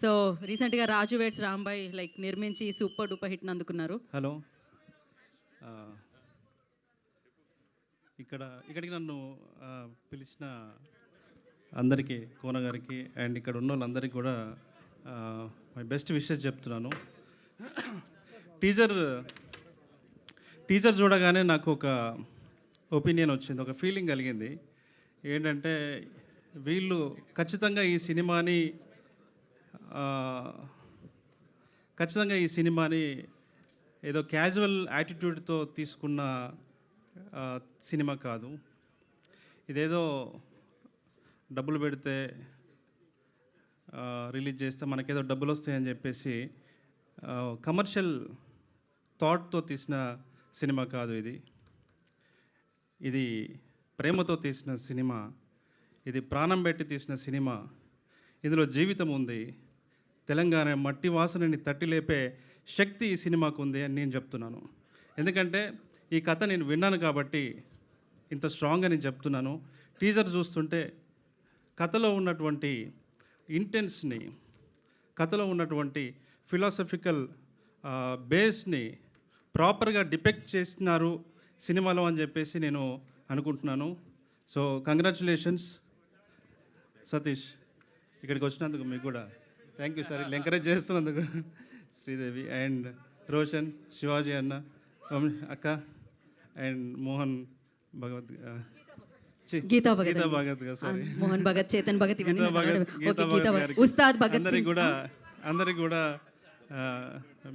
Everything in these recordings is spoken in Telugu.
సో రీసెంట్గా రాజు వెడ్స్ రాంబాయ్ లైక్ నిర్మించి సూపర్ డూపర్ హిట్ అందుకున్నారు. హలో. ఆ, ఇక్కడికి నన్ను పిలిచిన అందరికీ, కోన గారికి అండ్ ఇక్కడ ఉన్న వాళ్ళందరికీ కూడా మై బెస్ట్ విషెస్ చెప్తున్నాను. టీజర్ టీజర్ చూడగానే నాకు ఒక ఒపీనియన్ వచ్చింది, ఒక ఫీలింగ్ కలిగింది. ఏంటంటే వీళ్ళు ఖచ్చితంగా ఈ సినిమాని ఏదో క్యాజువల్ యాటిట్యూడ్తో తీసుకున్న సినిమా కాదు. ఇదేదో డబ్బులు పెడితే రిలీజ్ చేస్తే మనకేదో డబ్బులు వస్తాయని చెప్పేసి కమర్షియల్ థాట్తో తీసిన సినిమా కాదు. ఇది ప్రేమతో తీసిన సినిమా, ఇది ప్రాణం పెట్టి తీసిన సినిమా. ఇందులో జీవితం ఉంది. తెలంగాణ మట్టి వాసనని తట్టి లేపే శక్తి ఈ సినిమాకు ఉంది అని నేను చెప్తున్నాను. ఎందుకంటే ఈ కథ నేను విన్నాను కాబట్టి ఇంత స్ట్రాంగ్గా నేను చెప్తున్నాను. టీజర్ చూస్తుంటే కథలో ఉన్నటువంటి ఇంటెన్స్ని, కథలో ఉన్నటువంటి ఫిలాసఫికల్ బేస్ని ప్రాపర్గా డిపెక్ట్ చేస్తున్నారు సినిమాలో అని చెప్పేసి నేను అనుకుంటున్నాను. సో కంగ్రాచులేషన్స్ సతీష్, ఇక్కడికి వచ్చినందుకు మీకు కూడా థ్యాంక్ యూ సార్. ఎంకరేజ్ చేస్తున్నందుకు శ్రీదేవి అండ్ రోషన్, శివాజీ అన్న, అక్క అండ్ మోహన్ భగవత్, గీతా భగత్ గారు, సారీ మోహన్ భగత్, చేతన్ భగత్, అందరికి కూడా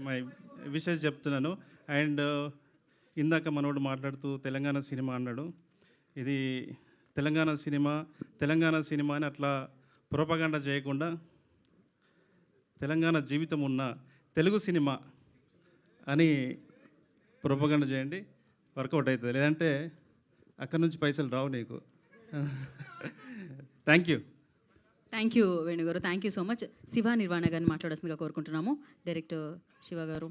మై విషెస్ చెప్తున్నాను. అండ్ ఇందాక మనోడు మాట్లాడుతూ తెలంగాణ సినిమా అన్నాడు. ఇది తెలంగాణ సినిమా అని అట్లా ప్రొపగండా చేయకుండా తెలంగాణ జీవితం ఉన్న తెలుగు సినిమా అని ప్రొపగండా చేయండి, వర్కౌట్ అవుతుంది. లేదంటే అక్కడి నుంచి పైసలు రావు నీకు. థ్యాంక్ యూ వేణుగారు, thank you so much. Shiva Nirvana గారిని మాట్లాడాల్సిందిగా కోరుకుంటున్నాము. డైరెక్టర్ శివ గారు.